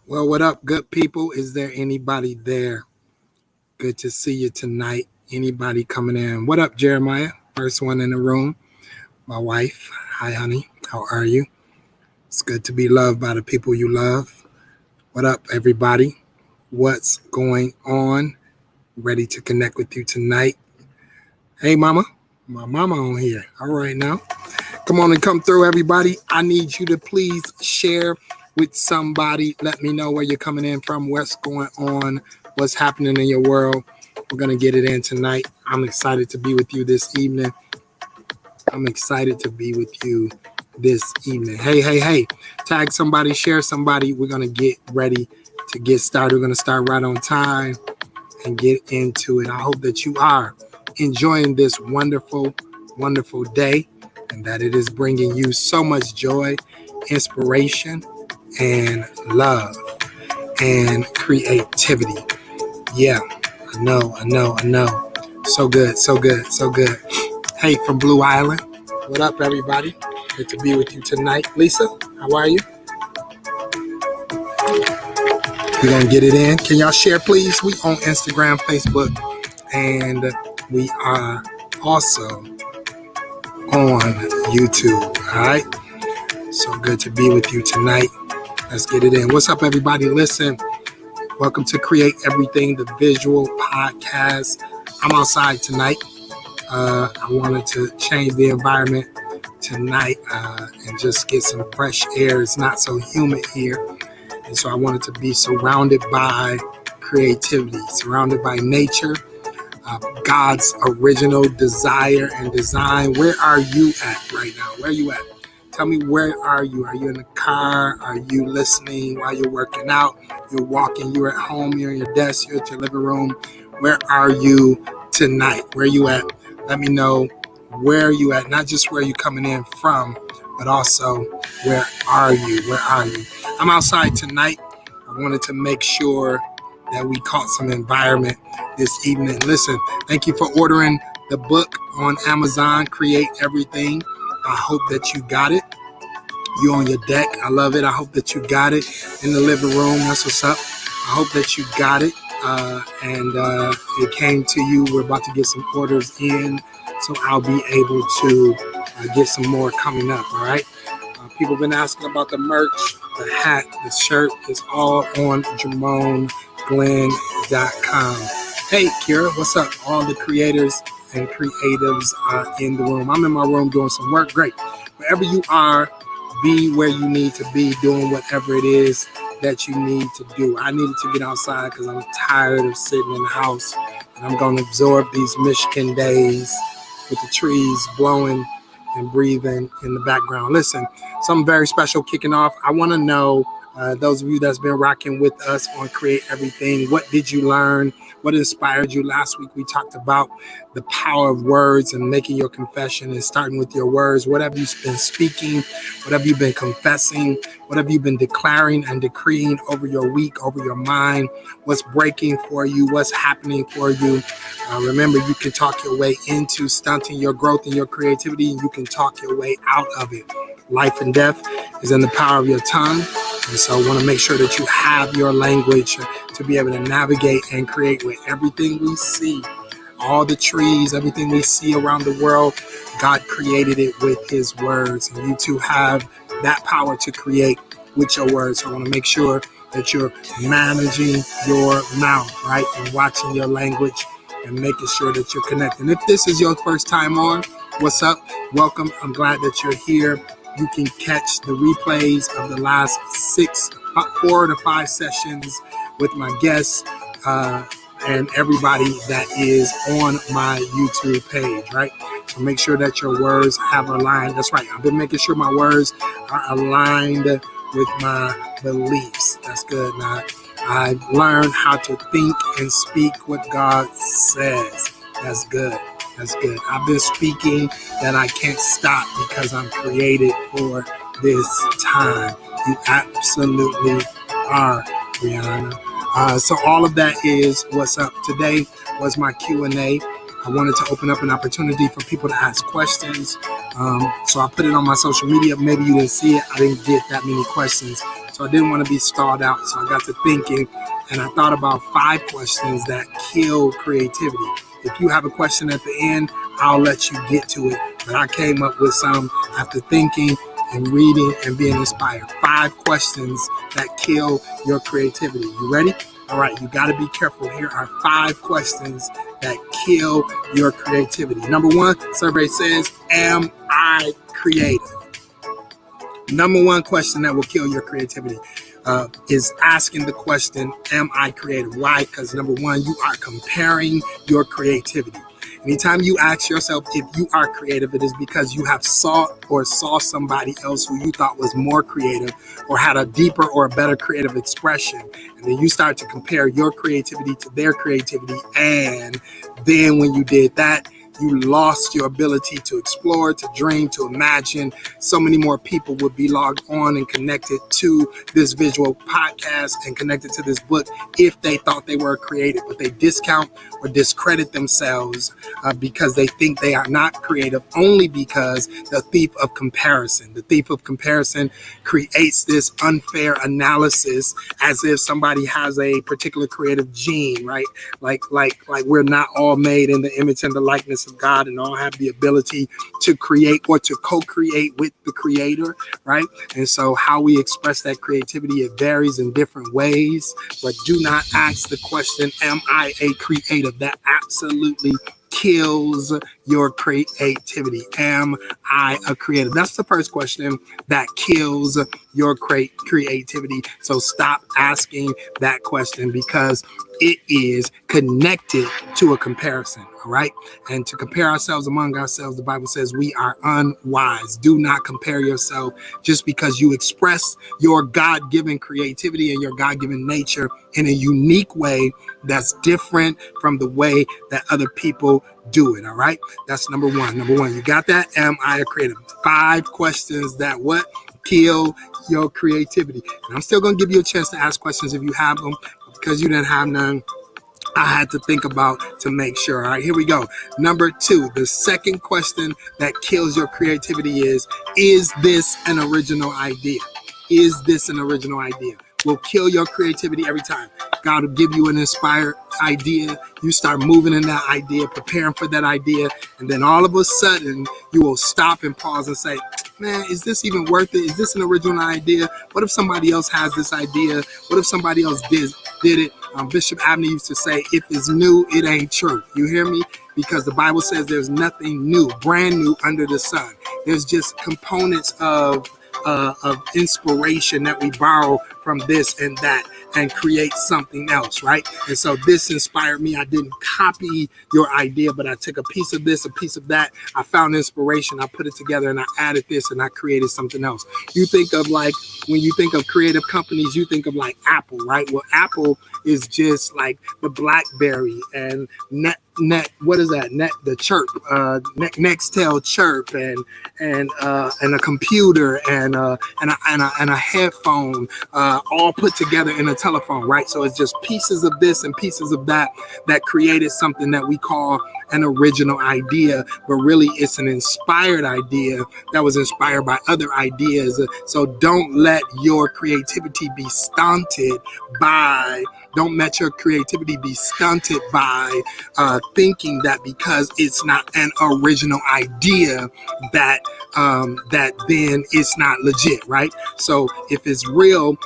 Well, what up, good people? Is there anybody there? Good to see you tonight. Anybody coming in? What up, Jeremiah? First one in the room. My wife. Hi, honey. How are you? It's good to be loved by the people you love. What up, everybody? What's going on? Ready to connect with you tonight. Hey, mama. My mama on here. All right, now. Come on and come through, everybody. I need you to please share with somebody. Let me know where you're coming in from, what's going on, what's happening in your world. We're going to get it in tonight. I'm excited to be with you this evening. Hey. Tag somebody, share somebody. We're going to get ready to get started. We're going to start right on time and get into it. I hope that you are enjoying this wonderful, wonderful day, and that it is bringing you so much joy, inspiration, and love and creativity. Yeah, I know. So good. Hey, from Blue Island, what up, everybody? Good to be with you tonight. Lisa, how are you? We're going to get it in. Can y'all share, please? We on Instagram, Facebook, and we are also on YouTube. All right. So good to be with you tonight. Let's get it in. What's up, everybody? Listen, welcome to Create Everything, the visual podcast. I'm outside tonight. I wanted to change the environment tonight and just get some fresh air. It's not so humid here. And so I wanted to be surrounded by creativity, surrounded by nature, God's original desire and design. Where are you at right now? Where are you at? Tell me, where are you? Are you in the car? Are you listening while you're working out? You're walking, you're at home, you're in your desk, you're at your living room. Where are you tonight? Where are you at? Let me know where are you at, not just where you're coming in from, but also where are you? Where are you? I'm outside tonight. I wanted to make sure that we caught some environment this evening. Listen, thank you for ordering the book on Amazon, Create Everything. I hope that you got it. You on your deck. I love it. I hope that you got it in the living room. That's what's up. I hope that you got it and it came to you. We're about to get some orders in, so I'll be able to get some more coming up. All right. People have been asking about the merch, the hat, the shirt. It's all on JermoneGlenn.com. Hey, Kira, what's up? All the creators and creatives are in the room. I'm in my room doing some work. Great. Wherever you are, be where you need to be, doing whatever it is that you need to do. I needed to get outside because I'm tired of sitting in the house, and I'm going to absorb these Michigan days with the trees blowing and breathing in the background. Listen, something very special kicking off. I want to know, those of you that's been rocking with us on Create Everything, what did you learn? What inspired you? Last week we talked about the power of words and making your confession and starting with your words. What have you been speaking? What have you been confessing? What have you been declaring and decreeing over your week, over your mind? What's breaking for you? What's happening for you? Remember, you can talk your way into stunting your growth and your creativity, and you can talk your way out of it. Life and death is in the power of your tongue. And so I want to make sure that you have your language to be able to navigate and create with everything we see. All the trees, everything we see around the world, God created it with his words. And you too have that power to create with your words. So I want to make sure that you're managing your mouth, right? And watching your language and making sure that you're connecting. If this is your first time on, what's up? Welcome. I'm glad that you're here. You can catch the replays of the last 4 to 5 sessions with my guests and everybody that is on my YouTube page, right? So make sure that your words have aligned. That's right. I've been making sure my words are aligned with my beliefs. That's good. Now, I've learned how to think and speak what God says. That's good. That's good. I've been speaking that I can't stop because I'm created for this time. You absolutely are, Brianna. So all of that is what's up. Today was my Q&A. I wanted to open up an opportunity for people to ask questions. So I put it on my social media. Maybe you didn't see it. I didn't get that many questions. So I didn't want to be stalled out. So I got to thinking, and I thought about 5 questions that kill creativity. If you have a question at the end, I'll let you get to it. But I came up with some after thinking and reading and being inspired. 5 questions that kill your creativity. You ready? All right, you got to be careful. Here are 5 questions that kill your creativity. Number 1, survey says, am I creative? Number 1 question that will kill your creativity is asking the question, am I creative? Why? Because number 1, you are comparing your creativity. Anytime you ask yourself if you are creative, it is because you have saw somebody else who you thought was more creative or had a deeper or a better creative expression. And then you start to compare your creativity to their creativity. And then when you did that, you lost your ability to explore, to dream, to imagine. So many more people would be logged on and connected to this visual podcast and connected to this book if they thought they were creative, but they discount or discredit themselves because they think they are not creative, only because the thief of comparison creates this unfair analysis as if somebody has a particular creative gene, right? Like we're not all made in the image and the likeness of God and all have the ability to create or to co-create with the creator, right? And so how we express that creativity, it varies in different ways, but do not ask the question, am I a creative? That absolutely kills your creativity. Am I a creative? That's the first question that kills your creativity. So stop asking that question because it is connected to a comparison, all right? And to compare ourselves among ourselves, the Bible says we are unwise. Do not compare yourself just because you express your God-given creativity and your God-given nature in a unique way that's different from the way that other people do it, all right? That's number 1. Number 1, you got that? Am I a creative? 5 questions that what? Kill your creativity. And I'm still going to give you a chance to ask questions if you have them. Because you didn't have none, I had to think about to make sure. All right, here we go. Number 2, the second question that kills your creativity is this an original idea? Is this an original idea? Will kill your creativity every time. God will give you an inspired idea. You start moving in that idea, preparing for that idea. And then all of a sudden, you will stop and pause and say, man, is this even worth it? Is this an original idea? What if somebody else has this idea? What if somebody else did it? Bishop Abney used to say, if it's new, it ain't true. You hear me? Because the Bible says there's nothing new, brand new under the sun. There's just components of inspiration that we borrow from this and that and create something else, right? And so this inspired me. I didn't copy your idea, but I took a piece of this, a piece of that. I found inspiration. I put it together and I added this and I created something else. You think of like, when you think of creative companies, you think of like Apple, right? Well, Apple is just like the BlackBerry and what is that? The Chirp, Nextel Chirp, and a computer and a headphone, all put together in a telephone, right? So it's just pieces of this and pieces of that created something that we call an original idea, but really it's an inspired idea that was inspired by other ideas. So don't let your creativity be stunted by thinking that because it's not an original idea that then it's not legit, right? So if it's real,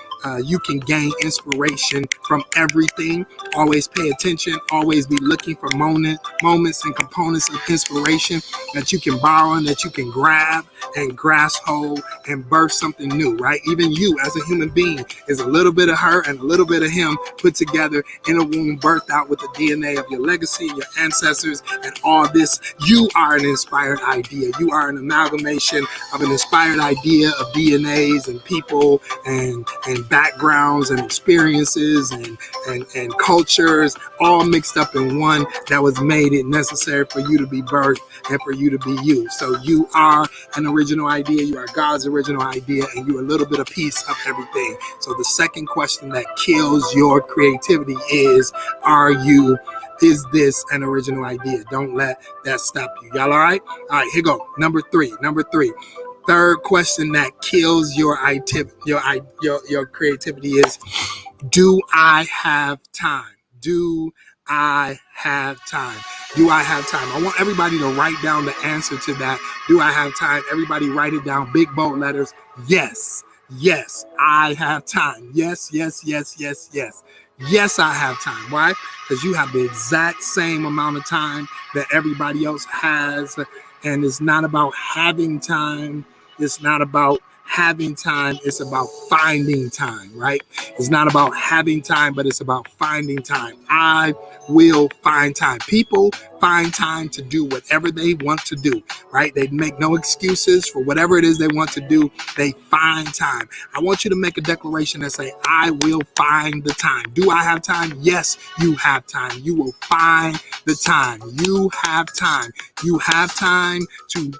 you can gain inspiration from everything. Always pay attention. Always be looking for moments and components of inspiration that you can borrow and that you can grab and grasp hold and birth something new, right? Even you as a human being is a little bit of her and a little bit of him put together in a womb, birthed out with the DNA of your legacy, your ancestors, and all this. You are an inspired idea. You are an amalgamation of an inspired idea of DNAs and people and backgrounds and experiences and cultures all mixed up in one that was made it necessary for you to be birthed and for you to be you. So you are an original idea. You are God's original idea, and you're a little bit of piece of everything. So the second question that kills your creativity is this an original idea? Don't let that stop you. Y'all all right? All right, here go. Number three. third question that kills your creativity is, do I have time? Do I have time? Do I have time? I want everybody to write down the answer to that. Do I have time? Everybody write it down, big bold letters. Yes, yes, I have time. Yes, yes, yes, yes, yes. Yes, I have time. Why? Because you have the exact same amount of time that everybody else has. And it's not about having time. It's not about having time. It's about finding time, right? It's not about having time, but it's about finding time. I will find time. People find time to do whatever they want to do, right? They make no excuses for whatever it is they want to do. They find time. I want you to make a declaration that say, I will find the time. Do I have time? Yes, you have time. You will find the time. You have time. You have time to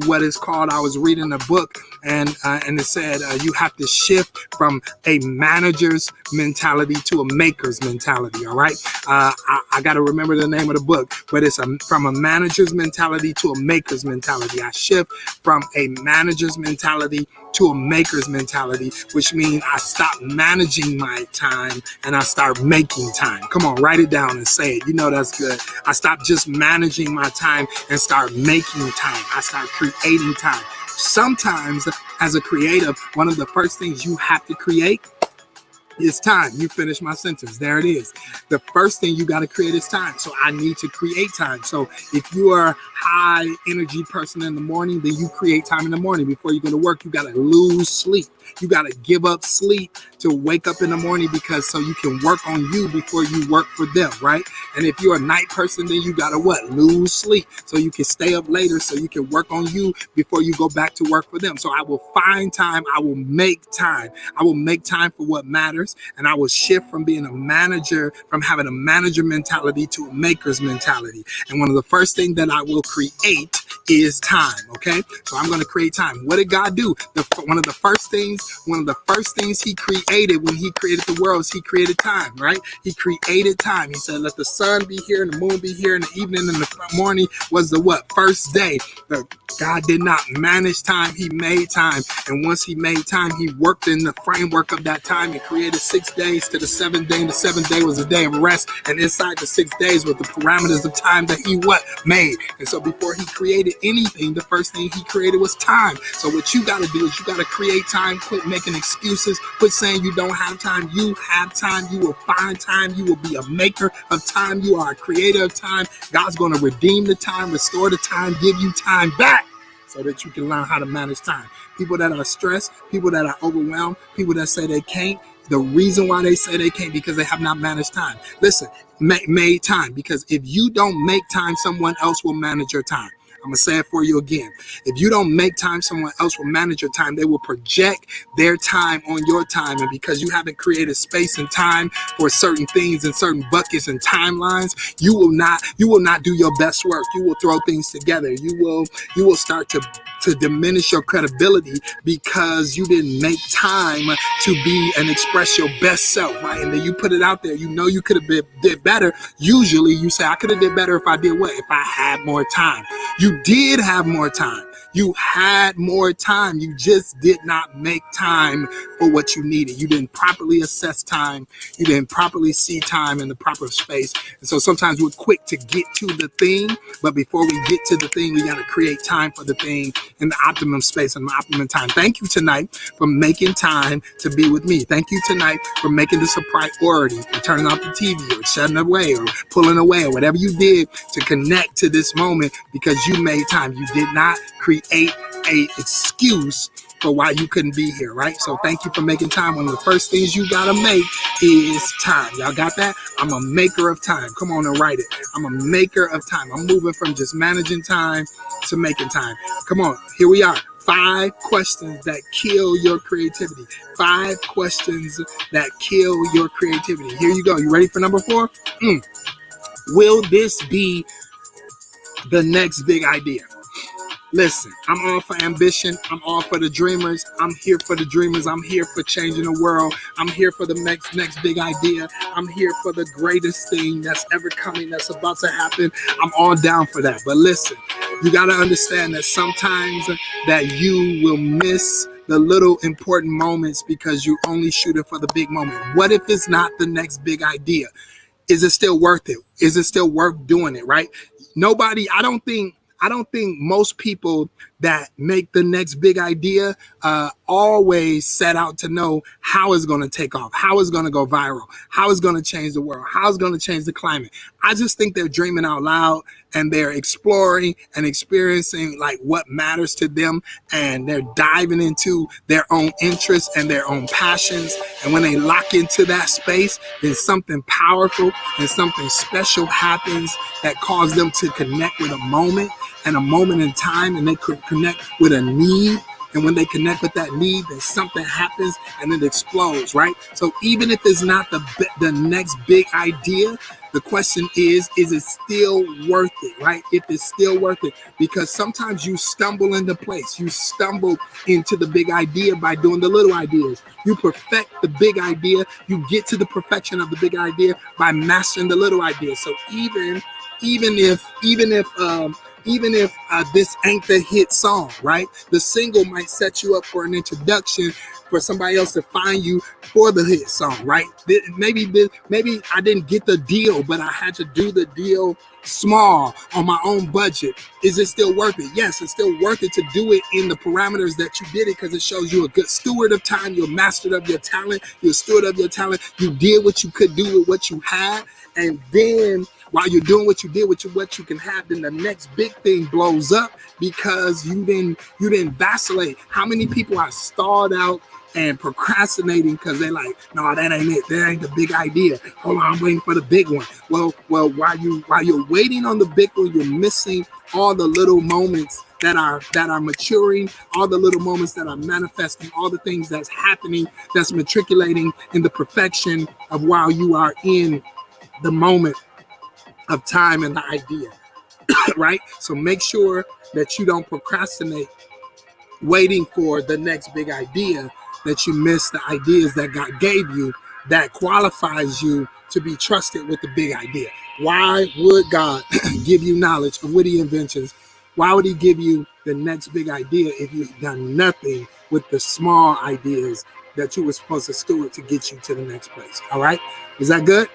what is called, I was reading a book and it said you have to shift from a manager's mentality to a maker's mentality. All right. I got to remember the name of the book, but it's from a manager's mentality to a maker's mentality. I shift from a manager's mentality to a maker's mentality, which means I stop managing my time and I start making time. Come on, write it down and say it. You know that's good. I stop just managing my time and start making time. I start creating time. Sometimes as a creative, one of the first things you have to create is time. You finish my sentence. There it is. The first thing you got to create is time. So I need to create time. So if you are a high energy person in the morning, then you create time in the morning. Before you go to work, you got to lose sleep. You got to give up sleep to wake up in the morning, because so you can work on you before you work for them, right? And if you're a night person, then you got to what? Lose sleep so you can stay up later so you can work on you before you go back to work for them. So I will find time. I will make time. I will make time for what matters. And I will shift from being a manager, from having a manager mentality to a maker's mentality. And one of the first things that I will create is time. Okay. So I'm going to create time. What did God do? One of the first things he created when he created the world is he created time, right? He created time. He said, let the sun be here and the moon be here, and the evening and the morning was the what? First day. God did not manage time. He made time. And once he made time, he worked in the framework of that time and created 6 days to the seventh day. And the seventh day was a day of rest. And inside the 6 days was the parameters of time that he what? Made. And so before he created anything, the first thing he created was time. So what you got to do is you got to create time. Quit making excuses. Quit saying you don't have time. You have time. You will find time. You will be a maker of time. You are a creator of time. God's going to redeem the time, restore the time, give you time back so that you can learn how to manage time. People that are stressed, people that are overwhelmed, people that say they can't, the reason why they say they can't, because they have not managed time. Listen, made time, because if you don't make time, someone else will manage your time. I'm going to say it for you again. If you don't make time, someone else will manage your time. They will project their time on your time. And because you haven't created space and time for certain things and certain buckets and timelines, you will not do your best work. You will throw things together. You will start to diminish your credibility because you didn't make time to be and express your best self, right? And then you put it out there. You know you could have did better. Usually you say, I could have did better if I did what? If I had more time. You did have more time. You had more time. You just did not make time for what you needed. You didn't properly assess time. You didn't properly see time in the proper space. And so sometimes we're quick to get to the thing, but before we get to the thing, we got to create time for the thing in the optimum space and the optimum time. Thank you tonight for making time to be with me. Thank you tonight for making this a priority, for turning off the TV or shutting away or pulling away or whatever you did to connect to this moment, because you made time. You did not create a excuse for why you couldn't be here, right? So thank you for making time. One of the first things you gotta make is time. Y'all got that? I'm a maker of time. Come on and write it. I'm a maker of time. I'm moving from just managing time to making time. Come on, here we are. 5 questions that kill your creativity. 5 questions that kill your creativity. Here you go. You ready for number 4? Will this be the next big idea? Listen, I'm all for ambition. I'm all for the dreamers. I'm here for the dreamers. I'm here for changing the world. I'm here for the next big idea. I'm here for the greatest thing that's ever coming, that's about to happen. I'm all down for that. But listen, You got to understand that sometimes that you will miss the little important moments because you only shooting for the big moment. What if it's not the next big idea? Is it still worth it? Is it still worth doing it? Right? Nobody, I don't think most people that make the next big idea always set out to know how it's going to take off, how it's going to go viral, how it's going to change the world, how it's going to change the climate. I just think they're dreaming out loud and they're exploring and experiencing like what matters to them, and they're diving into their own interests and their own passions. And when they lock into that space, then something powerful and something special happens that causes them to connect with a moment and a moment in time, and they could connect with a need. And when they connect with that need, then something happens and it explodes, right? So even if it's not the next big idea, the question is it still worth it, right? If it's still worth it, because sometimes you stumble into place. You stumble into the big idea by doing the little ideas. You perfect the big idea. You get to the perfection of the big idea by mastering the little ideas. So even if this ain't the hit song, right? The single might set you up for an introduction for somebody else to find you for the hit song, right? Maybe I didn't get the deal, but I had to do the deal small on my own budget. Is it still worth it? Yes, it's still worth it to do it in the parameters that you did it, because it shows you a good steward of time. You're a master of your talent. You're a steward of your talent. You did what you could do with what you had, and then while you're doing what you did with what you can have, then the next big thing blows up because you didn't vacillate. How many people are stalled out and procrastinating because they're like, no, that ain't it. That ain't the big idea. Hold on, I'm waiting for the big one. Well, while you're waiting on the big one, you're missing all the little moments that are maturing, all the little moments that are manifesting, all the things that's happening, that's matriculating in the perfection of while you are in the moment of time and the idea, right? So make sure that you don't procrastinate waiting for the next big idea, that you miss the ideas that God gave you that qualifies you to be trusted with the big idea. Why would God give you knowledge of witty inventions? Why would he give you the next big idea if you've done nothing with the small ideas that you were supposed to steward to get you to the next place? All right? Is that good?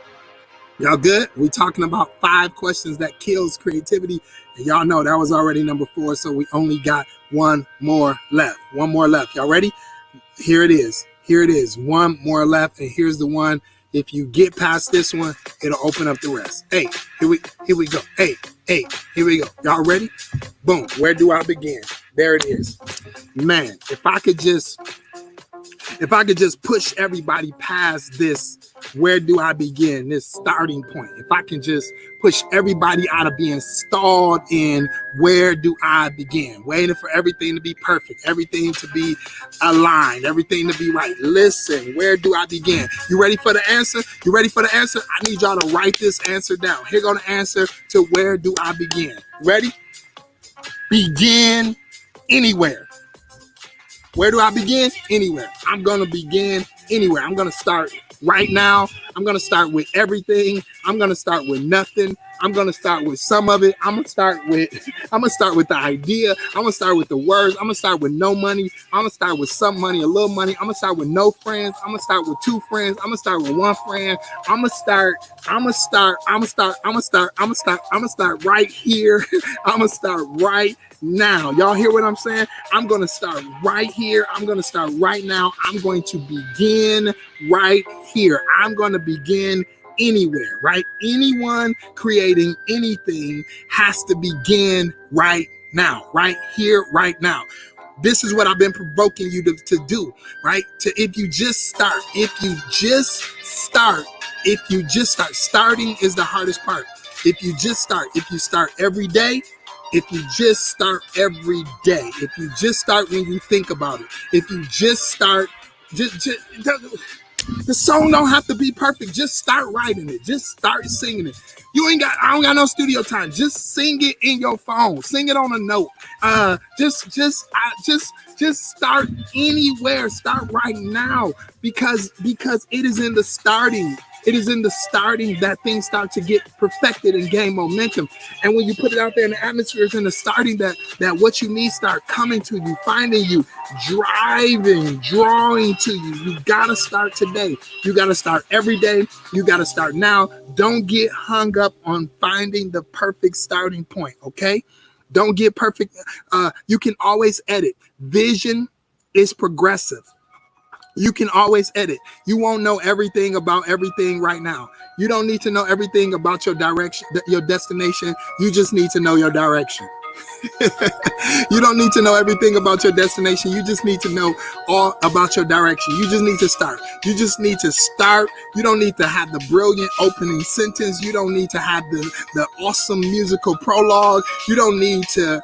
Y'all good? We talking about 5 questions that kills creativity. And y'all know that was already number 4, so we only got one more left. One more left. Y'all ready? Here it is. Here it is. One more left, and here's the one. If you get past this one, it'll open up the rest. Hey, here we go. Hey, here we go. Y'all ready? Boom. Where do I begin? There it is. Man, if I could just push everybody past this, where do I begin? This starting point. If I can just push everybody out of being stalled in where do I begin? Waiting for everything to be perfect, everything to be aligned, everything to be right. Listen, where do I begin? You ready for the answer? You ready for the answer? I need y'all to write this answer down. Here go the answer to where do I begin. Ready? Begin anywhere. Where do I begin? Anywhere. I'm going to begin anywhere. I'm going to start right now. I'm going to start with everything. I'm going to start with nothing. I'm going to start with some of it. I'm going to start with the idea. I'm going to start with the words. I'm going to start with no money. I'm going to start with some money, a little money. I'm going to start with no friends. I'm going to start with 2 friends. I'm going to start with 1 friend. I'm going to start right here. I'm going to start right now. Y'all hear what I'm saying? I'm going to start right here. I'm going to start right now. I'm going to begin right here. I'm going to begin anywhere, right? Anyone creating anything has to begin right now, right here, right now. This is what I've been provoking you to do, right? If you just start, starting is the hardest part. If you start every day, if you just start every day, if you just start when you think about it, if you just start, the song don't have to be perfect. Just start writing it. Just start singing it. I don't got no studio time. Just sing it in your phone. Sing it on a note. Just start anywhere. Start right now because it is in the starting. It is in the starting that things start to get perfected and gain momentum. And when you put it out there in the atmosphere, it's in the starting that what you need start coming to you, finding you, driving, drawing to you. You gotta start today. You gotta start every day. You gotta start now. Don't get hung up on finding the perfect starting point, okay? Don't get perfect. You can always edit. Vision is progressive. You can always edit. You won't know everything about everything right now. You don't need to know everything about your direction, your destination. You just need to know your direction. You don't need to know everything about your destination. You just need to know all about your direction. You just need to start. You just need to start. You don't need to have the brilliant opening sentence. You don't need to have the awesome musical prologue. You don't need to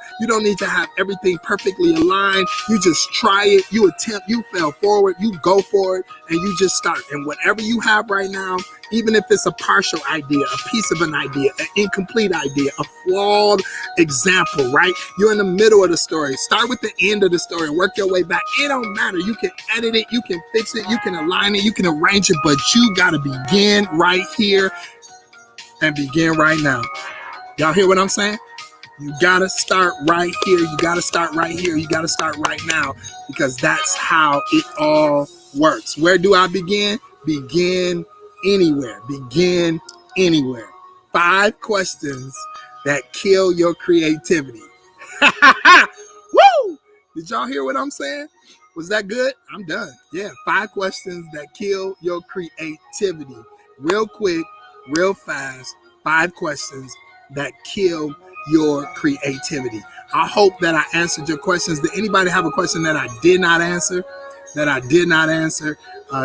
have everything perfectly aligned. You just try it. You attempt. You fail forward. You go for it, and you just start. And whatever you have right now, even if it's a partial idea, a piece of an idea, an incomplete idea, a flawed example, right? You're in the middle of the story. Start with the end of the story and work your way back. It don't matter. You can edit it, you can fix it, you can align it, you can arrange it, but you got to begin right here and begin right now. Y'all hear what I'm saying? You got to start right here. You got to start right here. You got to start right now, because that's how it all works. Where do I begin? Begin anywhere. Begin anywhere. 5 questions that kill your creativity. Woo! Did y'all hear what I'm saying? Was that good? I'm done. Yeah, 5 questions that kill your creativity. Real quick, real fast. 5 questions that kill your creativity. I hope that I answered your questions. Did anybody have a question that I did not answer?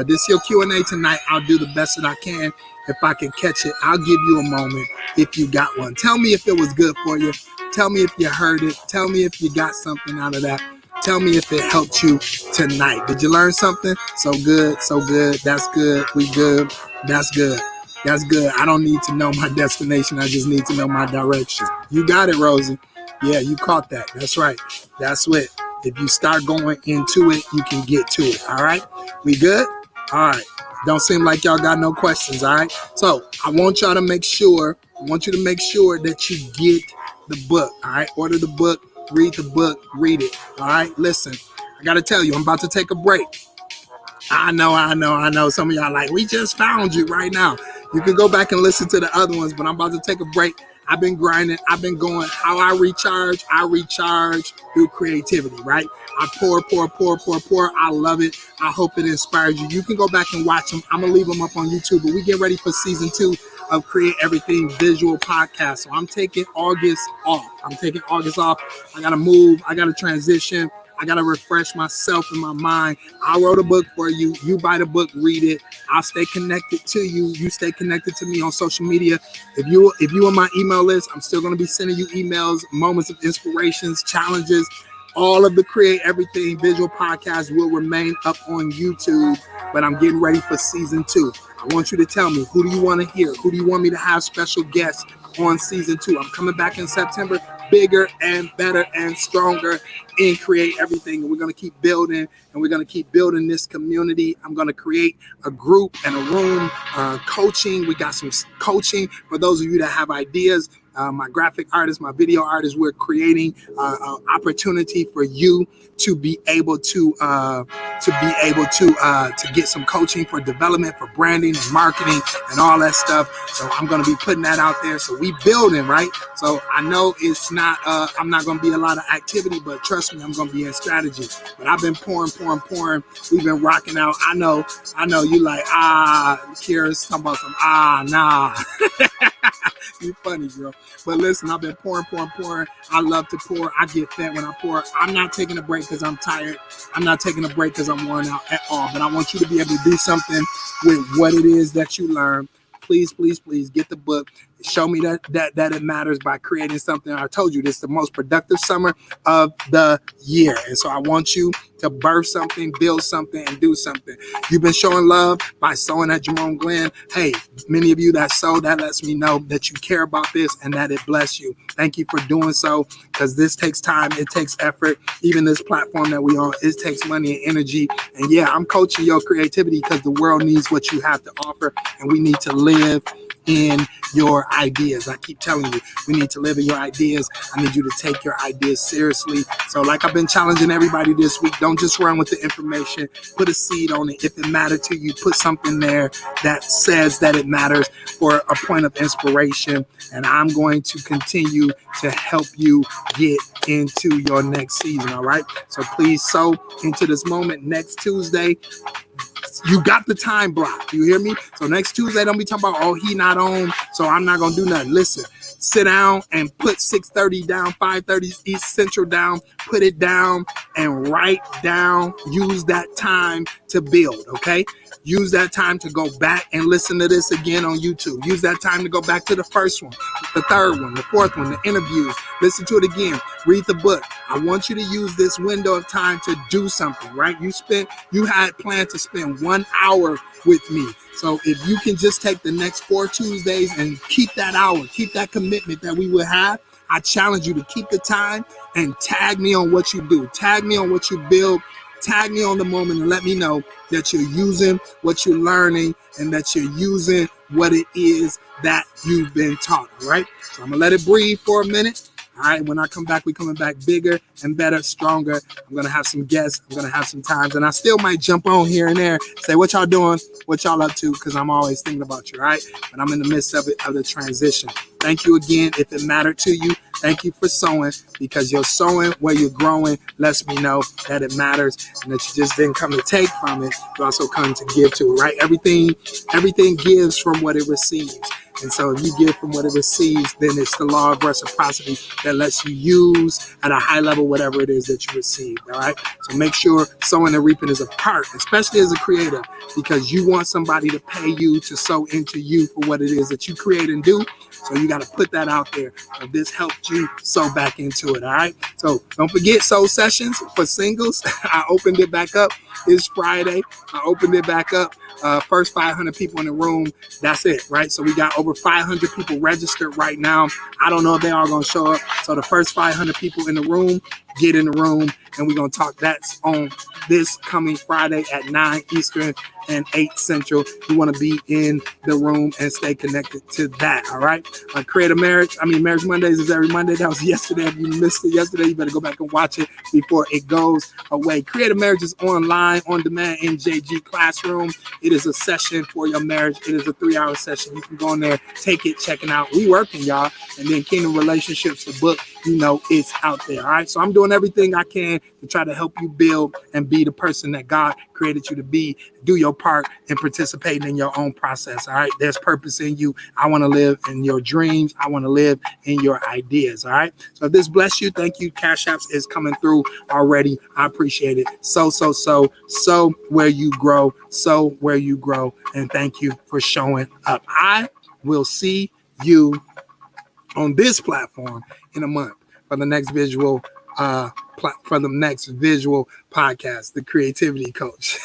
This your Q&A tonight. I'll do the best that I can. If I can catch it, I'll give you a moment if you got one. Tell me if it was good for you. Tell me if you heard it. Tell me if you got something out of that. Tell me if it helped you tonight. Did you learn something? So good, so good. That's good. We good. That's good. That's good. I don't need to know my destination. I just need to know my direction. You got it, Rosie. Yeah, you caught that. That's right. That's it. If you start going into it, you can get to it. All right? We good? All right. Don't seem like y'all got no questions. All right? So I want y'all to make sure, that you get the book. All right? Order the book, read the book, read it. All right? Listen, I got to tell you, I'm about to take a break. I know. Some of y'all like, we just found you right now. You can go back and listen to the other ones, but I'm about to take a break. I've been grinding. I've been going. How I recharge through creativity, right? I pour. I love it. I hope it inspires you. You can go back and watch them. I'm going to leave them up on YouTube, but we get ready for season 2 of Create Everything Visual Podcast. So I'm taking August off. I got to move. I got to transition. I got to refresh myself and my mind. I wrote a book for you. You buy the book, read it. I'll stay connected to you. You stay connected to me on social media. If you on my email list, I'm still going to be sending you emails, moments of inspirations, challenges. All of the Create Everything Visual Podcast will remain up on YouTube, but I'm getting ready for season 2. I want you to tell me, who do you want to hear? Who do you want me to have special guests on season 2? I'm coming back in September, bigger and better and stronger in Create Everything. And we're going to keep building, and we're going to keep building this community. I'm going to create a group and a room, coaching. We got some coaching for those of you that have ideas. My graphic artist, my video artist, we're creating an opportunity for you to be able to get some coaching for development, for branding and marketing and all that stuff. So I'm going to be putting that out there. So we building, right? So I know it's not, I'm not going to be a lot of activity, but trust me, I'm going to be in strategy. But I've been pouring. We've been rocking out. I know you like, Kira's talking about some, nah. You funny, girl. But listen, I've been pouring. I love to pour. I get fed when I pour. I'm not taking a break because I'm tired. I'm not taking a break because I'm worn out at all. But I want you to be able to do something with what it is that you learn. Please get the book. Show me that it matters by creating something. I told you this is the most productive summer of the year. And so I want you to birth something, build something, and do something. You've been showing love by sowing at Jermone Glenn. Hey, many of you that sow, that lets me know that you care about this and that it bless you. Thank you for doing so, because this takes time. It takes effort. Even this platform that we on, it takes money and energy. And yeah, I'm coaching your creativity because the world needs what you have to offer, and we need to live in your ideas. I keep telling you, we need to live in your ideas. I need you to take your ideas seriously. So like I've been challenging everybody this week, don't just run with the information. Put a seed on it. If it mattered to you, put something there that says that it matters for a point of inspiration. And I'm going to continue to help you get into your next season. All right. So please sow into this moment. Next Tuesday, you got the time block. You hear me? So next Tuesday, don't be talking about, oh, he not on, so I'm not going to do nothing. Listen, sit down and put 6:30 down, 5:30 East Central down, put it down and write down. Use that time to build, okay? Use that time to go back and listen to this again on YouTube. Use that time to go back to the first one, the third one, the fourth one, the interviews. Listen to it again. Read the book. I want you to use this window of time to do something, right? You had planned to spend 1 hour with me. So if you can just take the next 4 Tuesdays and keep that hour, keep that commitment that we will have, I challenge you to keep the time and tag me on what you do. Tag me on what you build. Tag me on the moment and let me know that you're using what you're learning and that you're using what it is that you've been taught. All right. So I'm going to let it breathe for a minute. All right. When I come back, we're coming back bigger and better, stronger. I'm going to have some guests. I'm going to have some times. And I still might jump on here and there, say, what y'all doing? What y'all up to? Because I'm always thinking about you. All right. But I'm in the midst of it, of the transition. Thank you again. If it mattered to you, thank you for sowing, because you're sowing where you're growing lets me know that it matters and that you just didn't come to take from it. You also come to give to it, right? Everything gives from what it receives. And so if you give from what it receives, then it's the law of reciprocity that lets you use at a high level whatever it is that you receive, all right? So make sure sowing and reaping is a part, especially as a creator, because you want somebody to pay you to sow into you for what it is that you create and do. So you got to put that out there. So this helped you sow back into it, all right? So don't forget soul sessions for singles. I opened it back up. It's Friday. I opened it back up. First 500 people in the room. That's it, right? So we got over 500 people registered right now. I don't know if they are going to show up. So the first 500 people in the room, get in the room, and we're going to talk. That's on this coming Friday at 9 Eastern and 8 Central. You want to be in the room and stay connected to that, all right? Create a Marriage. Marriage Mondays is every Monday. That was yesterday. If you missed it yesterday, you better go back and watch it before it goes away. Create a Marriage is online, on demand, in JG Classroom. It is a session for your marriage. It is a 3-hour session. You can go in there, take it, check it out. We working, y'all. And then Kingdom Relationships, the book, it's out there, all right? So I'm doing everything I can to try to help you build and be the person that God created you to be. Do your part and participate in your own process, all right? There's purpose in you. I want to live in your dreams. I want to live in your ideas, all right? So if this bless you, thank you. Cash Apps is coming through already. I appreciate it. So where you grow. So where you grow. And thank you for showing up. I will see you on this platform in a month for the next visual podcast, The Creativity Coach.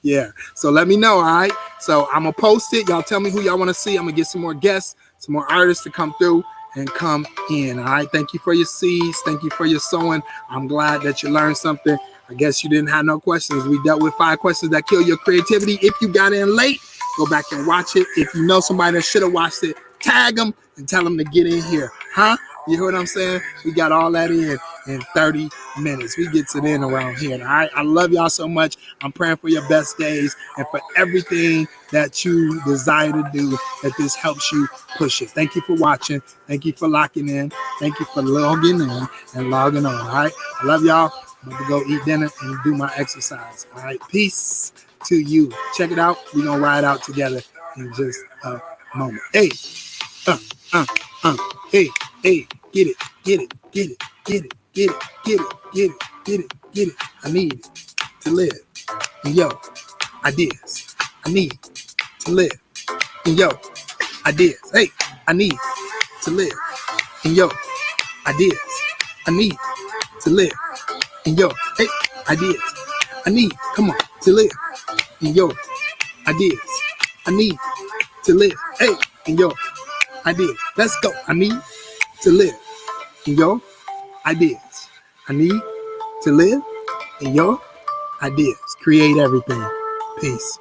Yeah. So let me know. All right. So I'm going to post it. Y'all tell me who y'all want to see. I'm going to get some more guests, some more artists to come through and come in. All right. Thank you for your seeds. Thank you for your sowing. I'm glad that you learned something. I guess you didn't have no questions. We dealt with 5 questions that kill your creativity. If you got in late, go back and watch it. If you know somebody that should have watched it, tag them and tell them to get in here. Huh? You hear what I'm saying? We got all that in 30 minutes. We get it in around here. All right. I love y'all so much. I'm praying for your best days and for everything that you desire to do, that this helps you push it. Thank you for watching. Thank you for locking in. Thank you for logging in and logging on. All right. I love y'all. I'm about to go eat dinner and do my exercise. All right. Peace to you. Check it out. We're going to ride out together in just a moment. Hey. Hey, get it. I need to live in your ideas. I need to live in your ideas. Hey. I need to live in your ideas. I need to live in your ideas. I need, come on, to live in your ideas. I need to live, in your ideas. Let's go. I need to live in your ideas. I need to live in your ideas. Create everything. Peace.